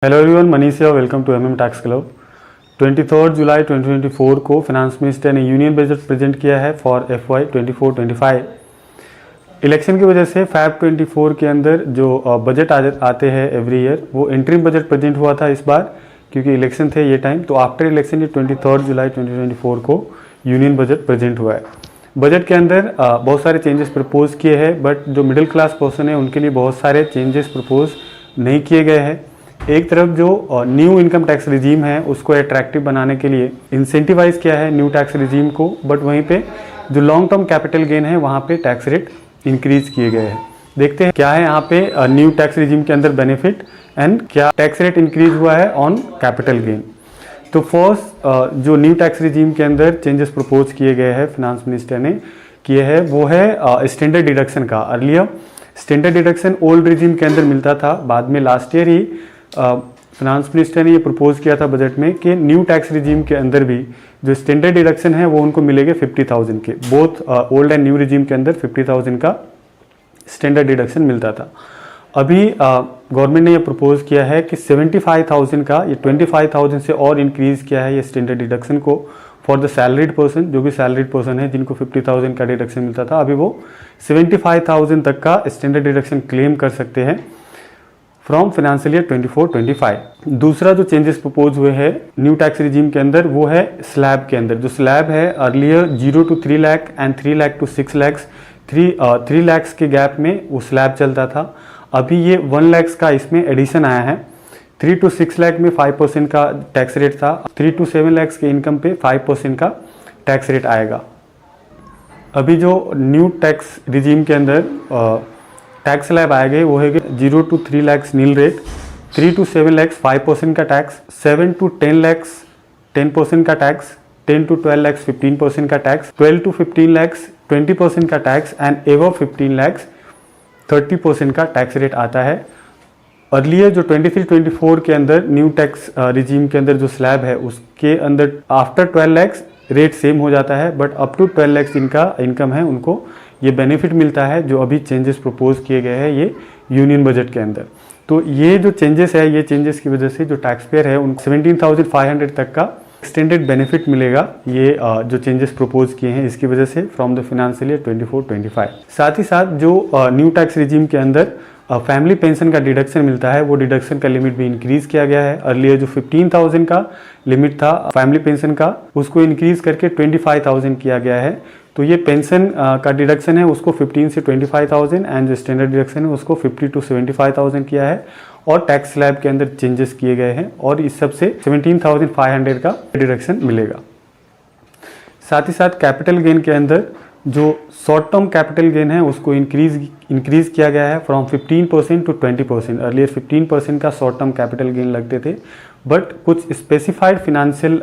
Hello everyone, Manish है, welcome to MM tax club. 23 जुलाई 2024 को फाइनेंस मिनिस्टर ने यूनियन बजट प्रेजेंट किया है फॉर FY 24-25। इलेक्शन की वजह से फैब 24 के अंदर जो बजट आते हैं एवरी ईयर, वो इंटरिम बजट प्रेजेंट हुआ था इस बार, क्योंकि इलेक्शन थे ये टाइम। तो आफ्टर इलेक्शन 23 जुलाई 2024 को यूनियन बजट प्रेजेंट हुआ है। बजट के अंदर बहुत सारे चेंजेस प्रपोज किए हैं, बट जो मिडिल क्लास पर्सन है उनके लिए बहुत सारे चेंजेस प्रपोज नहीं किए गए हैं। एक तरफ जो न्यू इनकम टैक्स रिजीम है उसको अट्रैक्टिव बनाने के लिए इंसेंटिवाइज किया है न्यू टैक्स रिजीम को, बट वहीं पे जो लॉन्ग टर्म कैपिटल गेन है वहाँ पे टैक्स रेट इंक्रीज किए गए हैं। देखते हैं क्या है यहाँ पे न्यू टैक्स रिजीम के अंदर बेनिफिट एंड क्या टैक्स रेट इंक्रीज हुआ है ऑन कैपिटल गेन। तो फर्स्ट जो न्यू टैक्स रिजीम के अंदर चेंजेस प्रपोज किए गए हैं फाइनेंस मिनिस्टर ने किए हैं वो है स्टैंडर्ड डिडक्शन का। Earlier standard deduction old regime के अंदर मिलता था, बाद में लास्ट ईयर ही फाइनेंस मिनिस्टर ने ये प्रपोज किया था बजट में कि न्यू टैक्स रिजीम के अंदर भी जो स्टैंडर्ड डिडक्शन है वो उनको मिलेंगे 50,000 के। Both old and new regime के अंदर 50,000 का स्टैंडर्ड डिडक्शन मिलता था। अभी गवर्नमेंट ने ये प्रपोज किया है कि 75,000 का, ये 25,000 से और इंक्रीज किया है ये स्टैंडर्ड डिडक्शन को फॉर द सैलरीड पर्सन। जो भी सैलरीड पर्सन है जिनको 50,000 का डिडक्शन मिलता था, अभी वो 75,000 तक का स्टैंडर्ड डिडक्शन क्लेम कर सकते हैं फ्रॉम फाइनेंशियल ईयर 24-25। दूसरा जो चेंजेस प्रपोज हुए हैं न्यू टैक्स रिजीम के अंदर वो है स्लैब के अंदर। जो स्लैब है earlier 0 to 3 lakh and 3 lakh to 6 lakh, 3 lakh के गैप में वो स्लैब चलता था। अभी ये 1 लाख का इसमें एडिशन आया है। 3 to 6 लाख में 5% का टैक्स रेट था, 3 to 7 लाख के इनकम पे 5% का टैक्स रेट आएगा। अभी जो न्यू टैक्स रिजीम के अंदर टैक्स स्लैब आए गए वो है 0 to 3 lakh nil rate, 3 to 7 lakh 5% का टैक्स, 7 to 10 लाख 10% का टैक्स, 10 to 12 लाख 15% का टैक्स, 12 to 15 लाख 20% का टैक्स एंड एवव 15 लाख 30% का टैक्स रेट आता है। अर्लियर जो 23-24 के अंदर न्यू टैक्स रिजीम के अंदर जो स्लैब है उसके अंदर आफ्टर 12 लाख रेट सेम हो जाता है, बट अप टू 12 लाख इनका इनकम है उनको ये बेनिफिट मिलता है। जो अभी चेंजेस प्रपोज किए गए हैं ये यूनियन बजट के अंदर, तो ये जो चेंजेस है ये चेंजेस की वजह से जो टैक्स पेयर है उनको 17,500 तक का एक्सटेंडेड बेनिफिट मिलेगा। ये जो चेंजेस प्रपोज किए हैं इसकी वजह से फ्रॉम द फाइनेंशियल ईयर 24-25। साथ ही साथ जो न्यू टैक्स रिजीम के अंदर फैमिली पेंशन का डिडक्शन मिलता है वो डिडक्शन का लिमिट भी इंक्रीज किया गया है। अर्लियर जो 15,000 का लिमिट था फैमिली पेंशन का उसको इंक्रीज करके 25,000 किया गया है। तो ये पेंशन का डिडक्शन है उसको 15 से 25,000 एंड जो स्टैंडर्ड डिडक्शन है उसको 50 to 75,000 किया है। और टैक्स स्लैब के अंदर चेंजेस किए गए हैं और इस सब से 17,500 का डिडक्शन मिलेगा। साथ ही साथ कैपिटल गेन के अंदर जो शॉर्ट टर्म कैपिटल गेन है उसको इंक्रीज किया गया है फ्रॉम 15% to 20%। अर्लियर 15% का शॉर्ट टर्म कैपिटल गेन लगते थे, बट कुछ स्पेसिफाइड फिनेंशियल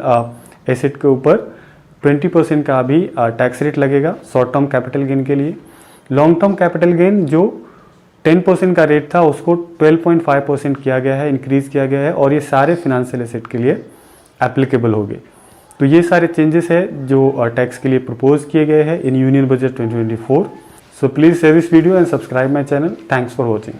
एसेट के ऊपर 20% का भी टैक्स रेट लगेगा शॉर्ट टर्म कैपिटल गेन के लिए। लॉन्ग टर्म कैपिटल गेन जो 10% का रेट था उसको 12.5% किया गया है, इंक्रीज किया गया है, और ये सारे फिनेंशियल एसेट के लिए एप्लीकेबल हो गए। तो ये सारे चेंजेस है जो टैक्स के लिए प्रपोज किए गए हैं in union budget 2024। So please share this video and subscribe my channel. Thanks for watching.